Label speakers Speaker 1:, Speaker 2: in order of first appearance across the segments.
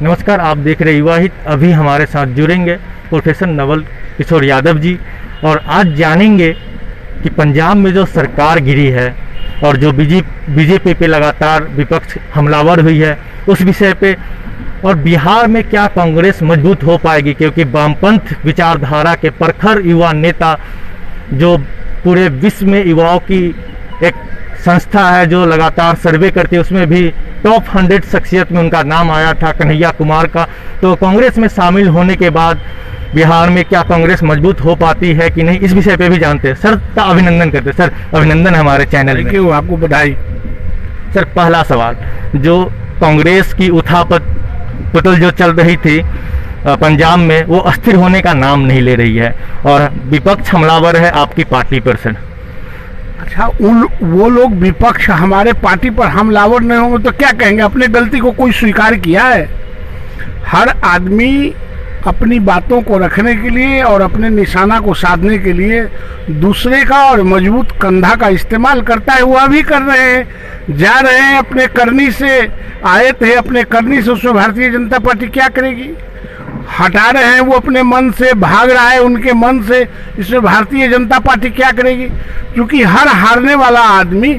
Speaker 1: नमस्कार, आप देख रहे युवा हित। अभी हमारे साथ जुड़ेंगे प्रोफेसर नवल किशोर यादव जी और आज जानेंगे कि पंजाब में जो सरकार गिरी है और जो बीजेपी पे लगातार विपक्ष हमलावर हुई है उस विषय पे, और बिहार में क्या कांग्रेस मजबूत हो पाएगी, क्योंकि वामपंथ विचारधारा के प्रखर युवा नेता जो पूरे विश्व में युवाओं की एक संस्था है जो लगातार सर्वे करती है, उसमें भी टॉप 100 शख्सियत में उनका नाम आया था कन्हैया कुमार का। तो कांग्रेस में शामिल होने के बाद बिहार में क्या कांग्रेस मजबूत हो पाती है कि नहीं, इस विषय पे भी जानते हैं। सर का अभिनंदन करते हैं। सर अभिनंदन हमारे चैनल में।
Speaker 2: क्यों, आपको बधाई।
Speaker 1: सर पहला सवाल, जो कांग्रेस की उथल जो चल रही थी पंजाब में, वो अस्थिर होने का नाम नहीं ले रही है और विपक्ष हमलावर है आपकी पार्टी पर। सर
Speaker 2: अच्छा, वो लोग विपक्ष हमारे पार्टी पर हमलावर नहीं होंगे तो क्या कहेंगे? अपने गलती को कोई स्वीकार किया है? हर आदमी अपनी बातों को रखने के लिए और अपने निशाना को साधने के लिए दूसरे का और मजबूत कंधा का इस्तेमाल करता है। वह भी कर रहे हैं, जा रहे हैं, अपने करनी से आए थे, अपने करनी से उसमें भारतीय जनता पार्टी क्या करेगी? हटा रहे हैं वो अपने मन से, भाग रहा है उनके मन से, इसमें भारतीय जनता पार्टी क्या करेगी? क्योंकि हर हारने वाला आदमी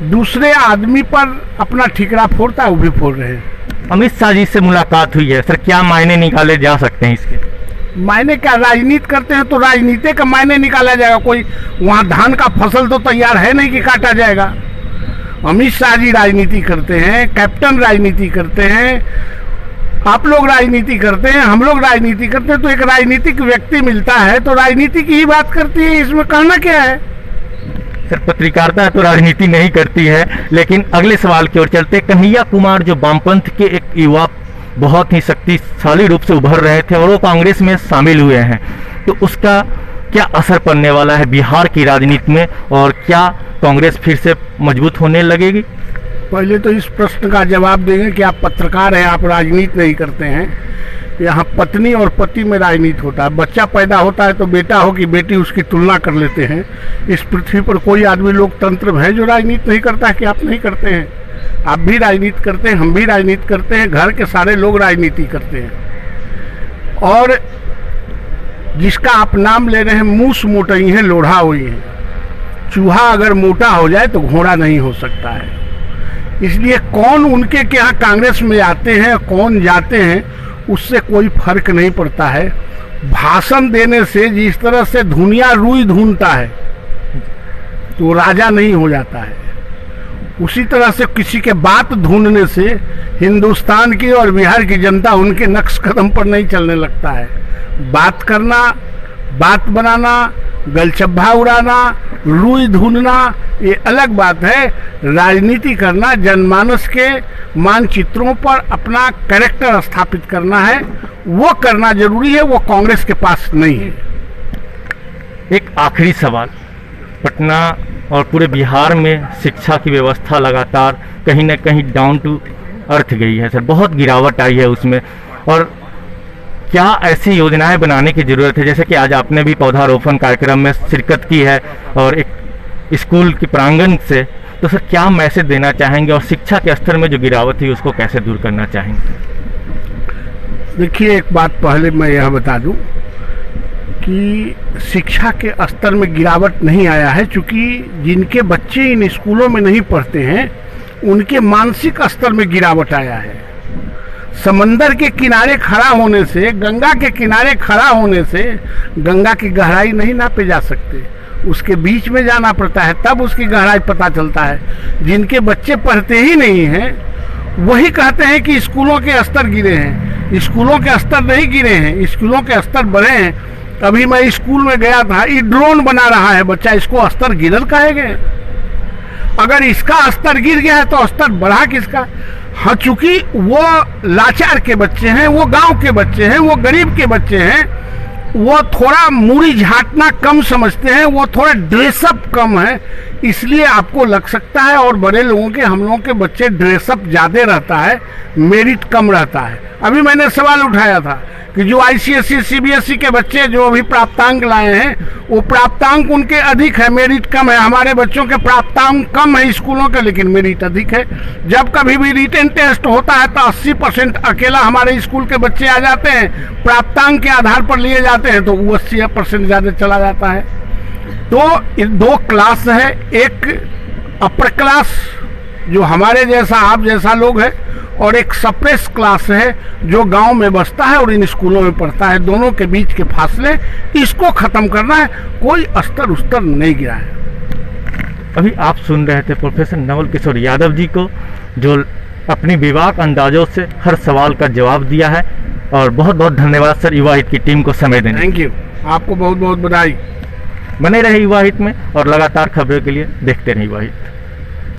Speaker 2: दूसरे आदमी पर अपना ठिकरा फोड़ता है, वो भी फोड़ रहे हैं।
Speaker 1: अमित शाह जी से मुलाकात हुई है, सर क्या मायने निकाले जा सकते हैं इसके?
Speaker 2: मायने क्या, राजनीति करते हैं तो राजनीति का मायने निकाला जाएगा। कोई वहाँ धान का फसल तो तैयार है नहीं कि काटा जाएगा। अमित शाह जी राजनीति करते हैं, कैप्टन राजनीति करते हैं, आप लोग राजनीति करते हैं, हम लोग राजनीति करते हैं, तो एक राजनीतिक व्यक्ति मिलता है तो राजनीति की ही बात करती है, इसमें कहना क्या है?
Speaker 1: सर पत्रकारिता तो राजनीति नहीं करती है, लेकिन अगले सवाल की ओर चलते। कन्हैया कुमार जो वामपंथ के एक युवा बहुत ही शक्तिशाली रूप से उभर रहे थे और वो कांग्रेस में शामिल हुए हैं, तो उसका क्या असर पड़ने वाला है बिहार की राजनीति में और क्या कांग्रेस फिर से मजबूत होने लगेगी?
Speaker 2: पहले तो इस प्रश्न का जवाब देंगे कि आप पत्रकार हैं, आप राजनीति नहीं करते हैं। यहाँ पत्नी और पति में राजनीति होता है। बच्चा पैदा होता है तो बेटा हो कि बेटी, उसकी तुलना कर लेते हैं। इस पृथ्वी पर कोई आदमी लोकतंत्र है जो राजनीति नहीं करता है कि आप नहीं करते हैं? आप भी राजनीति करते हैं, हम भी राजनीति करते हैं, घर के सारे लोग राजनीति करते हैं। और जिसका आप नाम ले रहे हैं, मूस मोटई है, लोढ़ा हुई है। चूहा अगर मोटा हो जाए तो घोड़ा नहीं हो सकता है। इसलिए कौन उनके यहाँ कांग्रेस में आते हैं, कौन जाते हैं, उससे कोई फर्क नहीं पड़ता है। भाषण देने से जिस तरह से धुनिया रुई ढूंढता है तो राजा नहीं हो जाता है, उसी तरह से किसी के बात ढूंढने से हिंदुस्तान की और बिहार की जनता उनके नक्श कदम पर नहीं चलने लगता है। बात करना, बात बनाना, गलछब्बा उड़ाना, रुई ढूंढना, ये अलग बात है। राजनीति करना, जनमानस के मानचित्रों पर अपना कैरेक्टर स्थापित करना है, वो करना जरूरी है, वो कांग्रेस के पास नहीं है।
Speaker 1: एक आखिरी सवाल, पटना और पूरे बिहार में शिक्षा की व्यवस्था लगातार कहीं ना कहीं डाउन टू अर्थ गई है। सर बहुत गिरावट आई है उसमें, और क्या ऐसी योजनाएं बनाने की ज़रूरत है? जैसे कि आज आपने भी पौधारोपण कार्यक्रम में शिरकत की है और एक स्कूल के प्रांगण से, तो सर क्या मैसेज देना चाहेंगे और शिक्षा के स्तर में जो गिरावट थी उसको कैसे दूर करना चाहेंगे?
Speaker 2: देखिए, एक बात पहले मैं यह बता दूं कि शिक्षा के स्तर में गिरावट नहीं आया है, क्योंकि जिनके बच्चे इन स्कूलों में नहीं पढ़ते हैं उनके मानसिक स्तर में गिरावट आया है। समंदर के किनारे खड़ा होने से, गंगा के किनारे खड़ा होने से गंगा की गहराई नहीं नापे जा सकते, उसके बीच में जाना पड़ता है, तब उसकी गहराई पता चलता है। जिनके बच्चे पढ़ते ही नहीं हैं वही कहते हैं कि स्कूलों के स्तर गिरे हैं। स्कूलों के स्तर नहीं गिरे हैं, स्कूलों के स्तर बढ़े हैं। अभी मैं स्कूल में गया था, ये ड्रोन बना रहा है बच्चा, इसको स्तर गिरल कहेंगे? अगर इसका स्तर गिर गया है तो स्तर बढ़ा किसका? हाँ, चूंकि वो लाचार के बच्चे हैं, वो गांव के बच्चे हैं, वो गरीब के बच्चे हैं, वो थोड़ा मूड़ी झाटना कम समझते हैं, वो थोड़ा ड्रेसअप कम है, इसलिए आपको लग सकता है। और बड़े लोगों के, हम लोगों के बच्चे ड्रेसअप ज़्यादा रहता है, मेरिट कम रहता है। अभी मैंने सवाल उठाया था कि जो ICSE CBSE के बच्चे जो अभी प्राप्तांक लाए हैं वो प्राप्तांक उनके अधिक है, मेरिट कम है। हमारे बच्चों के प्राप्तांक कम है स्कूलों के, लेकिन मेरिट अधिक है। जब कभी भी रिटन टेस्ट होता है तो 80% अकेला हमारे स्कूल के बच्चे आ जाते हैं, प्राप्तांक के आधार पर लिए जाते हैं तो वो 80% ज़्यादा चला जाता है। तो 2 क्लास है, एक अपर क्लास जो हमारे जैसा आप जैसा लोग है, और एक सप्रेस क्लास है जो गांव में बसता है और इन स्कूलों में पढ़ता है। दोनों के बीच के फासले, इसको खत्म करना है। कोई अस्तर उस्तर नहीं गिरा है।
Speaker 1: अभी आप सुन रहे थे प्रोफेसर नवल किशोर यादव जी को, जो अपनी बेबाक अंदाजों से हर सवाल का जवाब दिया है। और बहुत बहुत धन्यवाद सर युवा हित की टीम को समय देने।
Speaker 2: थैंक यू, आपको बहुत बहुत बधाई।
Speaker 1: बने रहे युवा हित में और लगातार खबरों के लिए देखते रहे युवा हित।